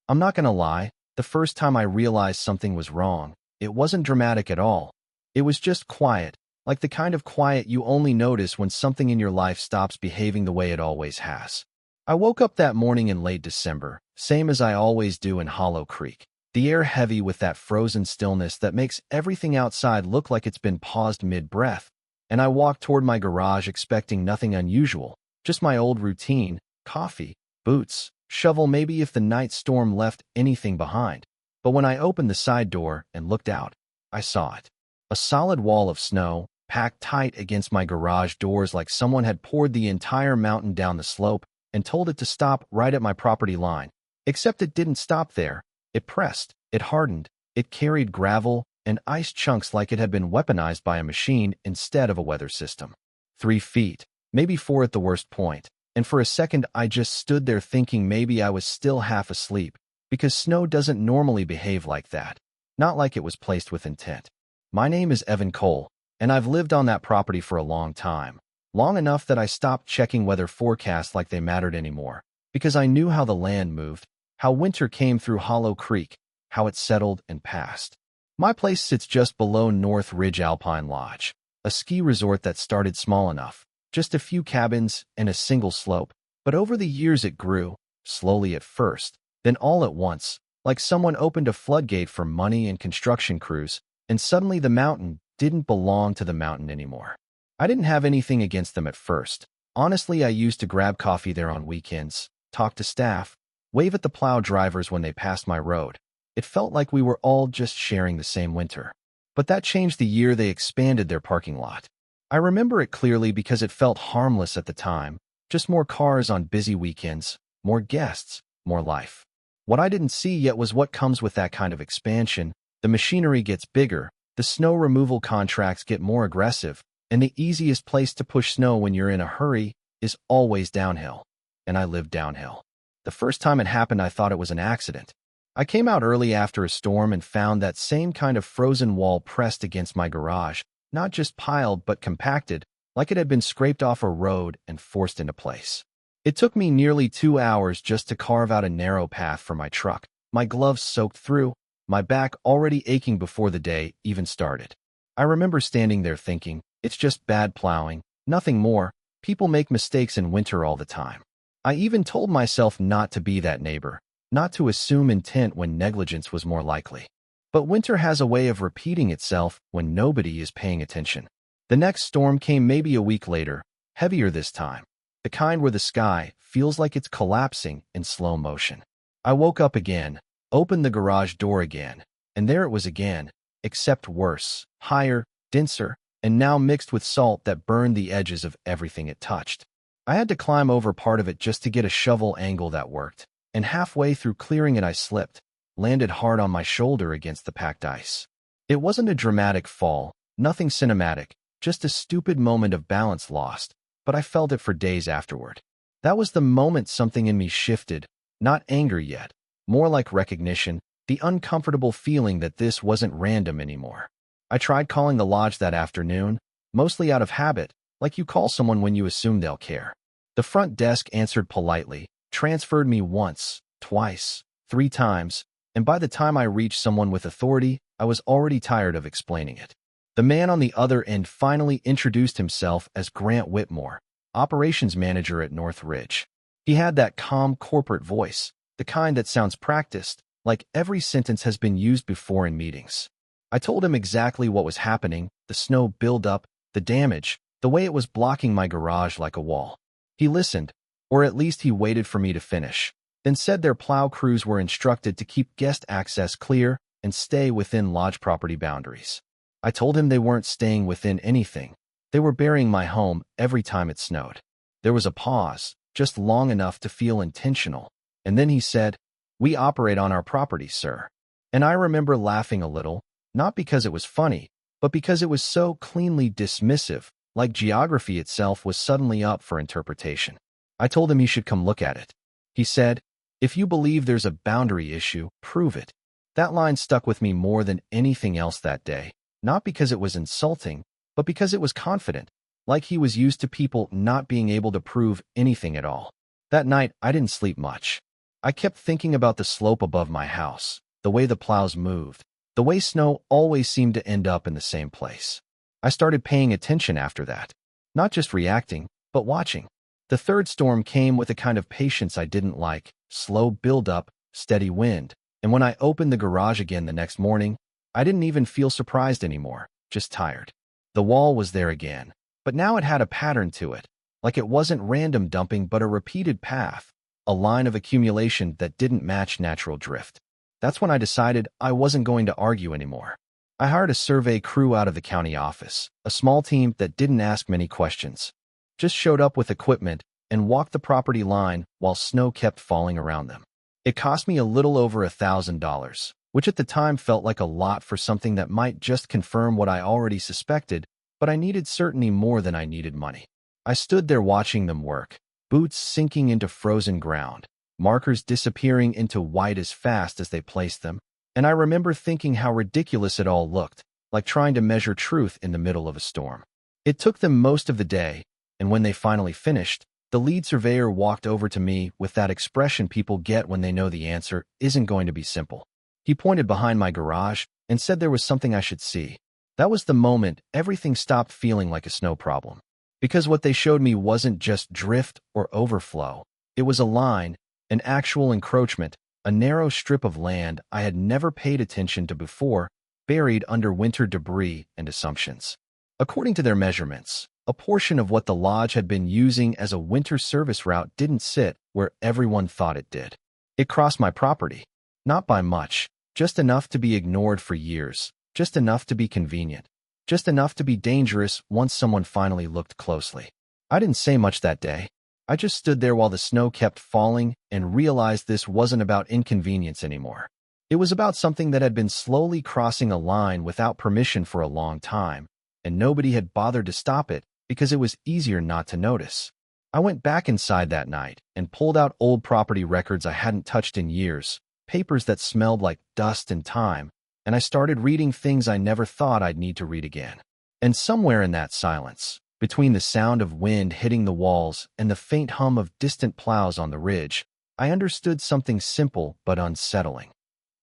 I'm not gonna lie, the first time I realized something was wrong, it wasn't dramatic at all. It was just quiet, like the kind of quiet you only notice when something in your life stops behaving the way it always has. I woke up that morning in late December, same as I always do in Hollow Creek. The air heavy with that frozen stillness that makes everything outside look like it's been paused mid-breath, and I walked toward my garage expecting nothing unusual, just my old routine, coffee, boots, shovel, maybe if the night storm left anything behind. But when I opened the side door and looked out, I saw it. A solid wall of snow, packed tight against my garage doors like someone had poured the entire mountain down the slope and told it to stop right at my property line. Except it didn't stop there. It pressed, it hardened, it carried gravel and ice chunks like it had been weaponized by a machine instead of a weather system. 3 feet, maybe 4 at the worst point, and for a second I just stood there thinking maybe I was still half asleep, because snow doesn't normally behave like that, not like it was placed with intent. My name is Evan Cole, and I've lived on that property for a long time, long enough that I stopped checking weather forecasts like they mattered anymore, because I knew how the land moved, how winter came through Hollow Creek, how it settled and passed. My place sits just below North Ridge Alpine Lodge, a ski resort that started small enough, just a few cabins and a single slope, but over the years it grew, slowly at first, then all at once, like someone opened a floodgate for money and construction crews, and suddenly the mountain didn't belong to the mountain anymore. I didn't have anything against them at first. Honestly, I used to grab coffee there on weekends, talk to staff, wave at the plow drivers when they passed my road. It felt like we were all just sharing the same winter. But that changed the year they expanded their parking lot. I remember it clearly because it felt harmless at the time, just more cars on busy weekends, more guests, more life. What I didn't see yet was what comes with that kind of expansion. The machinery gets bigger, the snow removal contracts get more aggressive, and the easiest place to push snow when you're in a hurry is always downhill. And I lived downhill. The first time it happened, I thought it was an accident. I came out early after a storm and found that same kind of frozen wall pressed against my garage, not just piled but compacted, like it had been scraped off a road and forced into place. It took me nearly 2 hours just to carve out a narrow path for my truck, my gloves soaked through, my back already aching before the day even started. I remember standing there thinking, it's just bad plowing, nothing more. People make mistakes in winter all the time. I even told myself not to be that neighbor, not to assume intent when negligence was more likely. But winter has a way of repeating itself when nobody is paying attention. The next storm came maybe a week later, heavier this time, the kind where the sky feels like it's collapsing in slow motion. I woke up again, opened the garage door again, and there it was again, except worse, higher, denser, and now mixed with salt that burned the edges of everything it touched. I had to climb over part of it just to get a shovel angle that worked, and halfway through clearing it I slipped, landed hard on my shoulder against the packed ice. It wasn't a dramatic fall, nothing cinematic, just a stupid moment of balance lost, but I felt it for days afterward. That was the moment something in me shifted, not anger yet, more like recognition, the uncomfortable feeling that this wasn't random anymore. I tried calling the lodge that afternoon, mostly out of habit, like you call someone when you assume they'll care. The front desk answered politely, transferred me once, twice, 3 times, and by the time I reached someone with authority, I was already tired of explaining it. The man on the other end finally introduced himself as Grant Whitmore, operations manager at North Ridge. He had that calm corporate voice, the kind that sounds practiced, like every sentence has been used before in meetings. I told him exactly what was happening, the snow buildup, the damage, the way it was blocking my garage like a wall. He listened, or at least he waited for me to finish, then said their plow crews were instructed to keep guest access clear and stay within lodge property boundaries. I told him they weren't staying within anything. They were burying my home every time it snowed. There was a pause, just long enough to feel intentional, and then he said, "We operate on our property, sir." And I remember laughing a little, not because it was funny, but because it was so cleanly dismissive, like geography itself was suddenly up for interpretation. I told him he should come look at it. He said, "If you believe there's a boundary issue, prove it." That line stuck with me more than anything else that day, not because it was insulting, but because it was confident, like he was used to people not being able to prove anything at all. That night, I didn't sleep much. I kept thinking about the slope above my house, the way the plows moved, the way snow always seemed to end up in the same place. I started paying attention after that, not just reacting, but watching. The third storm came with a kind of patience I didn't like, slow build-up, steady wind, and when I opened the garage again the next morning, I didn't even feel surprised anymore, just tired. The wall was there again, but now it had a pattern to it, like it wasn't random dumping but a repeated path, a line of accumulation that didn't match natural drift. That's when I decided I wasn't going to argue anymore. I hired a survey crew out of the county office, a small team that didn't ask many questions, just showed up with equipment and walked the property line while snow kept falling around them. It cost me a little over $1,000, which at the time felt like a lot for something that might just confirm what I already suspected, but I needed certainty more than I needed money. I stood there watching them work, boots sinking into frozen ground, markers disappearing into white as fast as they placed them, and I remember thinking how ridiculous it all looked, like trying to measure truth in the middle of a storm. It took them most of the day, and when they finally finished, the lead surveyor walked over to me with that expression people get when they know the answer isn't going to be simple. He pointed behind my garage and said there was something I should see. That was the moment everything stopped feeling like a snow problem. Because what they showed me wasn't just drift or overflow. It was a line, an actual encroachment, a narrow strip of land I had never paid attention to before, buried under winter debris and assumptions. According to their measurements, a portion of what the lodge had been using as a winter service route didn't sit where everyone thought it did. It crossed my property. Not by much, just enough to be ignored for years, just enough to be convenient, just enough to be dangerous once someone finally looked closely. I didn't say much that day. I just stood there while the snow kept falling and realized this wasn't about inconvenience anymore. It was about something that had been slowly crossing a line without permission for a long time, and nobody had bothered to stop it because it was easier not to notice. I went back inside that night and pulled out old property records I hadn't touched in years, papers that smelled like dust and time, and I started reading things I never thought I'd need to read again. And somewhere in that silence, between the sound of wind hitting the walls and the faint hum of distant plows on the ridge, I understood something simple but unsettling.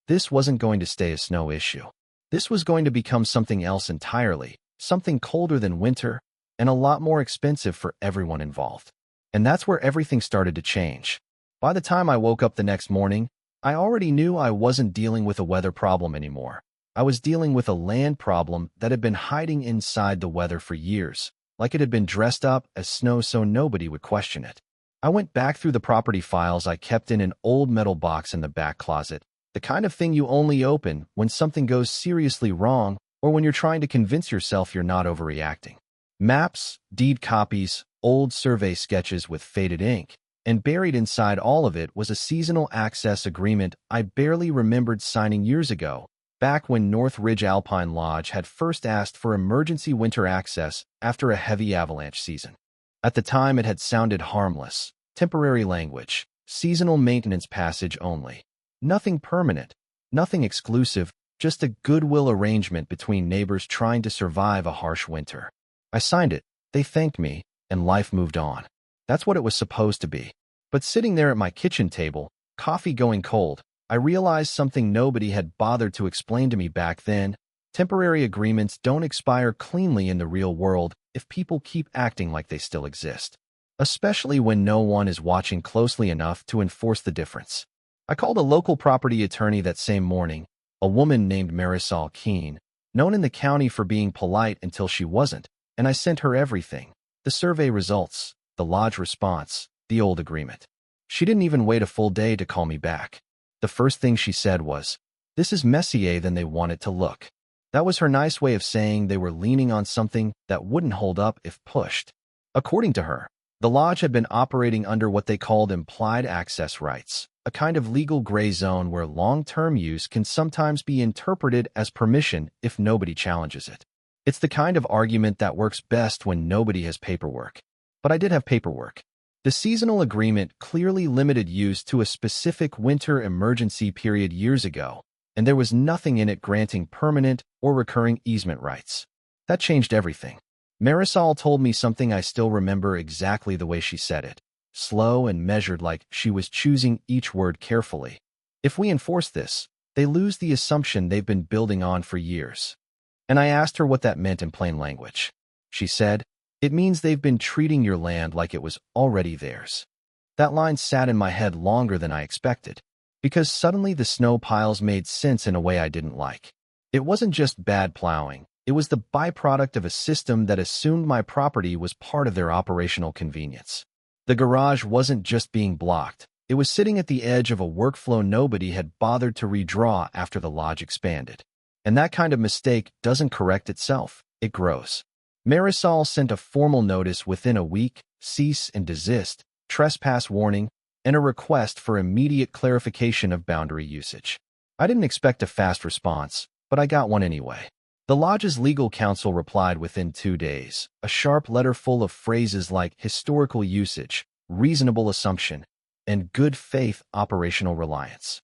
This wasn't going to stay a snow issue. This was going to become something else entirely, something colder than winter, and a lot more expensive for everyone involved. And that's where everything started to change. By the time I woke up the next morning, I already knew I wasn't dealing with a weather problem anymore. I was dealing with a land problem that had been hiding inside the weather for years, like it had been dressed up as snow so nobody would question it. I went back through the property files I kept in an old metal box in the back closet, the kind of thing you only open when something goes seriously wrong or when you're trying to convince yourself you're not overreacting. Maps, deed copies, old survey sketches with faded ink, and buried inside all of it was a seasonal access agreement I barely remembered signing years ago, back when North Ridge Alpine Lodge had first asked for emergency winter access after a heavy avalanche season. At the time, it had sounded harmless, temporary language, seasonal maintenance passage only. Nothing permanent, nothing exclusive, just a goodwill arrangement between neighbors trying to survive a harsh winter. I signed it, they thanked me, and life moved on. That's what it was supposed to be. But sitting there at my kitchen table, coffee going cold, I realized something nobody had bothered to explain to me back then. Temporary agreements don't expire cleanly in the real world if people keep acting like they still exist, especially when no one is watching closely enough to enforce the difference. I called a local property attorney that same morning, a woman named Marisol Keene, known in the county for being polite until she wasn't, and I sent her everything: the survey results, the lodge response, the old agreement. She didn't even wait a full day to call me back. The first thing she said was, "This is messier than they want it to look." That was her nice way of saying they were leaning on something that wouldn't hold up if pushed. According to her, the lodge had been operating under what they called implied access rights, a kind of legal gray zone where long-term use can sometimes be interpreted as permission if nobody challenges it. It's the kind of argument that works best when nobody has paperwork. But I did have paperwork. The seasonal agreement clearly limited use to a specific winter emergency period years ago, and there was nothing in it granting permanent or recurring easement rights. That changed everything. Marisol told me something I still remember exactly the way she said it. slow and measured, like she was choosing each word carefully. If we enforce this, they lose the assumption they've been building on for years. And I asked her what that meant in plain language. She said, "It means they've been treating your land like it was already theirs." That line sat in my head longer than I expected, because suddenly the snow piles made sense in a way I didn't like. It wasn't just bad plowing. It was the byproduct of a system that assumed my property was part of their operational convenience. The garage wasn't just being blocked. It was sitting at the edge of a workflow nobody had bothered to redraw after the lodge expanded. And that kind of mistake doesn't correct itself, it grows. Marisol sent a formal notice within a week, cease and desist, trespass warning, and a request for immediate clarification of boundary usage. I didn't expect a fast response, but I got one anyway. The lodge's legal counsel replied within 2 days, a sharp letter full of phrases like historical usage, reasonable assumption, and good faith operational reliance.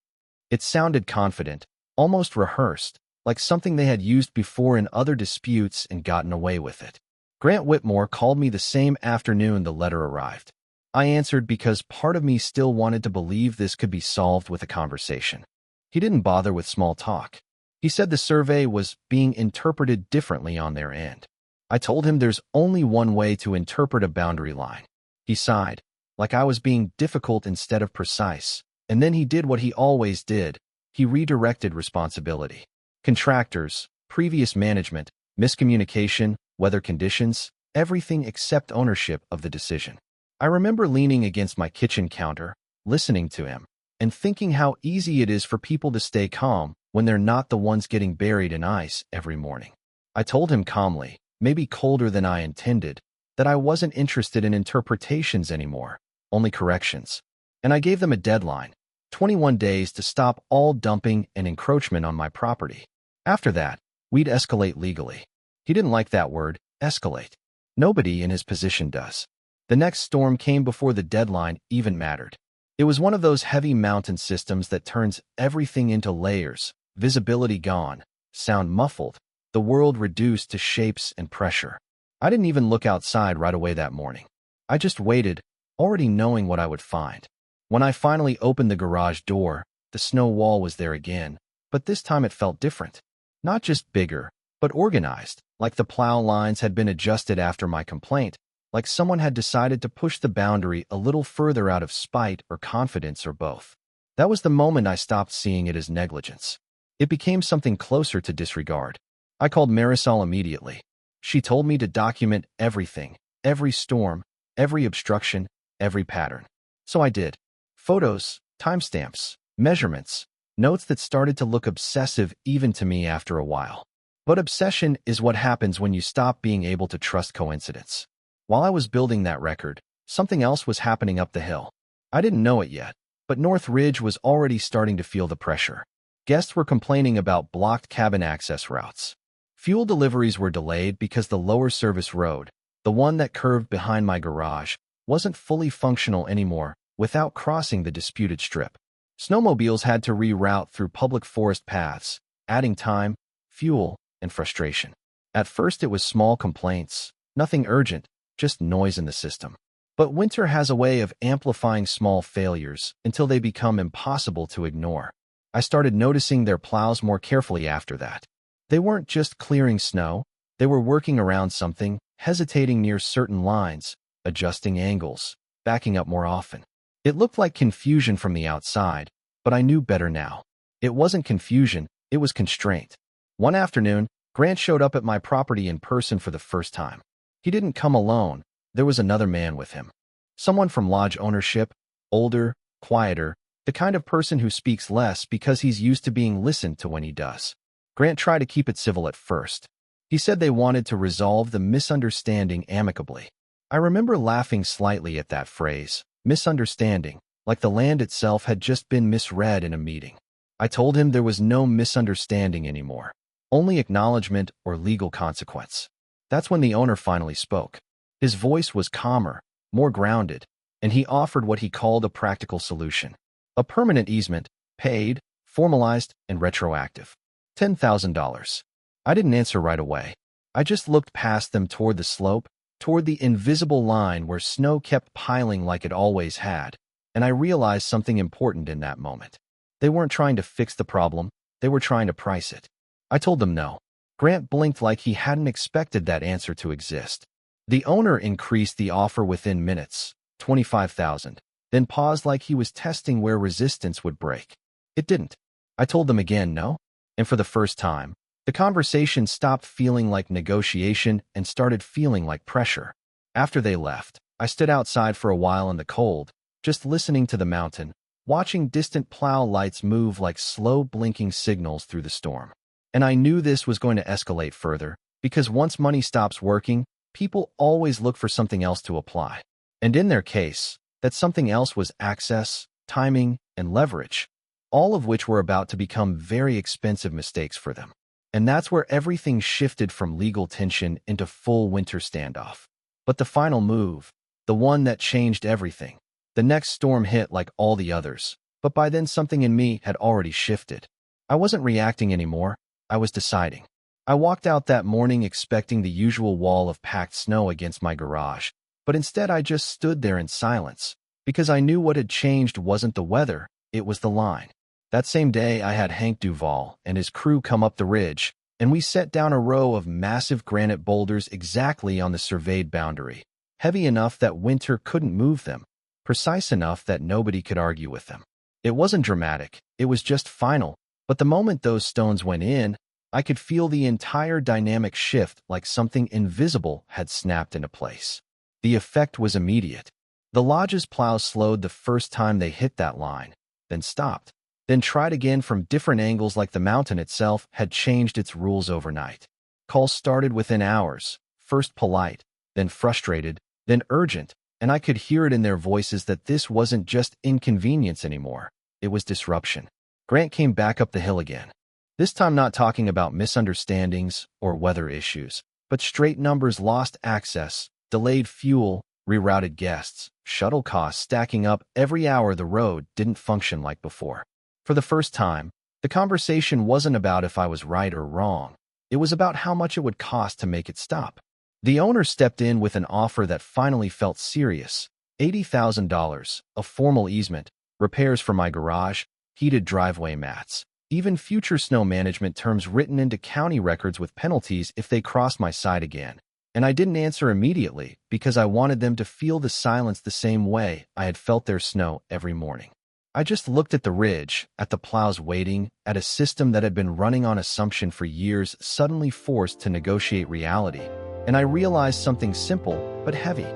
It sounded confident, almost rehearsed, like something they had used before in other disputes and gotten away with it. Grant Whitmore called me the same afternoon the letter arrived. I answered because part of me still wanted to believe this could be solved with a conversation. He didn't bother with small talk. He said the survey was being interpreted differently on their end. I told him there's only one way to interpret a boundary line. He sighed, like I was being difficult instead of precise, and then he did what he always did. He redirected responsibility. Contractors, previous management, miscommunication, weather conditions, everything except ownership of the decision. I remember leaning against my kitchen counter, listening to him, and thinking how easy it is for people to stay calm when they're not the ones getting buried in ice every morning. I told him calmly, maybe colder than I intended, that I wasn't interested in interpretations anymore, only corrections. And I gave them a deadline, 21 days to stop all dumping and encroachment on my property. After that, we'd escalate legally. He didn't like that word, escalate. Nobody in his position does. The next storm came before the deadline even mattered. It was one of those heavy mountain systems that turns everything into layers, visibility gone, sound muffled, the world reduced to shapes and pressure. I didn't even look outside right away that morning. I just waited, already knowing what I would find. When I finally opened the garage door, the snow wall was there again, but this time it felt different. Not just bigger, but organized, like the plow lines had been adjusted after my complaint, like someone had decided to push the boundary a little further out of spite or confidence or both. That was the moment I stopped seeing it as negligence. It became something closer to disregard. I called Marisol immediately. She told me to document everything, every storm, every obstruction, every pattern. So I did. Photos, timestamps, measurements, notes that started to look obsessive even to me after a while. But obsession is what happens when you stop being able to trust coincidence. While I was building that record, something else was happening up the hill. I didn't know it yet, but North Ridge was already starting to feel the pressure. Guests were complaining about blocked cabin access routes. Fuel deliveries were delayed because the lower service road, the one that curved behind my garage, wasn't fully functional anymore without crossing the disputed strip. Snowmobiles had to reroute through public forest paths, adding time, fuel, and frustration. At first it was small complaints, nothing urgent, just noise in the system. But winter has a way of amplifying small failures until they become impossible to ignore. I started noticing their plows more carefully after that. They weren't just clearing snow, they were working around something, hesitating near certain lines, adjusting angles, backing up more often. It looked like confusion from the outside, but I knew better now. It wasn't confusion, it was constraint. One afternoon, Grant showed up at my property in person for the first time. He didn't come alone, there was another man with him. Someone from lodge ownership, older, quieter, the kind of person who speaks less because he's used to being listened to when he does. Grant tried to keep it civil at first. He said they wanted to resolve the misunderstanding amicably. I remember laughing slightly at that phrase, misunderstanding, like the land itself had just been misread in a meeting. I told him there was no misunderstanding anymore, only acknowledgement or legal consequence. That's when the owner finally spoke. His voice was calmer, more grounded, and he offered what he called a practical solution. A permanent easement, paid, formalized, and retroactive. $10,000. I didn't answer right away. I just looked past them toward the slope, toward the invisible line where snow kept piling like it always had, and I realized something important in that moment. They weren't trying to fix the problem, they were trying to price it. I told them no. Grant blinked like he hadn't expected that answer to exist. The owner increased the offer within minutes, 25,000, then paused like he was testing where resistance would break. It didn't. I told them again no, and for the first time, the conversation stopped feeling like negotiation and started feeling like pressure. After they left, I stood outside for a while in the cold, just listening to the mountain, watching distant plow lights move like slow blinking signals through the storm. And I knew this was going to escalate further, because once money stops working, people always look for something else to apply. And in their case, that something else was access, timing, and leverage, all of which were about to become very expensive mistakes for them. And that's where everything shifted from legal tension into full winter standoff. But the final move, the one that changed everything, the next storm hit like all the others, but by then something in me had already shifted. I wasn't reacting anymore, I was deciding. I walked out that morning expecting the usual wall of packed snow against my garage, but instead I just stood there in silence, because I knew what had changed wasn't the weather, it was the line. That same day, I had Hank Duval and his crew come up the ridge, and we set down a row of massive granite boulders exactly on the surveyed boundary, heavy enough that winter couldn't move them, precise enough that nobody could argue with them. It wasn't dramatic, it was just final, but the moment those stones went in, I could feel the entire dynamic shift like something invisible had snapped into place. The effect was immediate. The lodge's plows slowed the first time they hit that line, then stopped. Then tried again from different angles like the mountain itself had changed its rules overnight. Calls started within hours, first polite, then frustrated, then urgent, and I could hear it in their voices that this wasn't just inconvenience anymore, it was disruption. Grant came back up the hill again. This time not talking about misunderstandings or weather issues, but straight numbers: lost access, delayed fuel, rerouted guests, shuttle costs stacking up every hour the road didn't function like before. For the first time, the conversation wasn't about if I was right or wrong. It was about how much it would cost to make it stop. The owner stepped in with an offer that finally felt serious: $80,000, a formal easement, repairs for my garage, heated driveway mats, even future snow management terms written into county records with penalties if they crossed my side again. And I didn't answer immediately because I wanted them to feel the silence the same way I had felt their snow every morning. I just looked at the ridge, at the plows waiting, at a system that had been running on assumption for years suddenly forced to negotiate reality, and I realized something simple but heavy.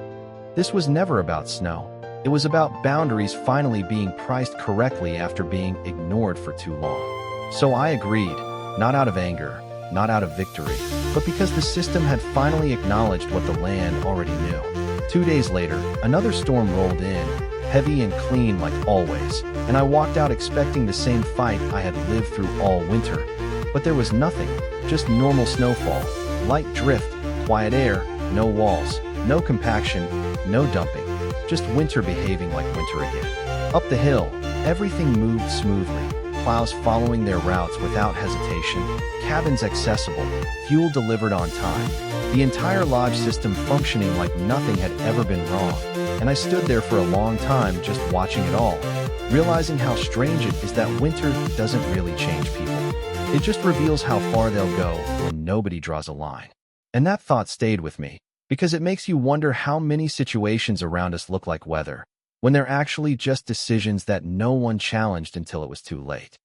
This was never about snow. It was about boundaries finally being priced correctly after being ignored for too long. So I agreed, not out of anger, not out of victory, but because the system had finally acknowledged what the land already knew. 2 days later, another storm rolled in, heavy and clean like always, and I walked out expecting the same fight I had lived through all winter. But there was nothing, just normal snowfall, light drift, quiet air, no walls, no compaction, no dumping, just winter behaving like winter again. Up the hill, everything moved smoothly, plows following their routes without hesitation, cabins accessible, fuel delivered on time, the entire lodge system functioning like nothing had ever been wrong. And I stood there for a long time just watching it all, realizing how strange it is that winter doesn't really change people. It just reveals how far they'll go when nobody draws a line. And that thought stayed with me, because it makes you wonder how many situations around us look like weather, when they're actually just decisions that no one challenged until it was too late.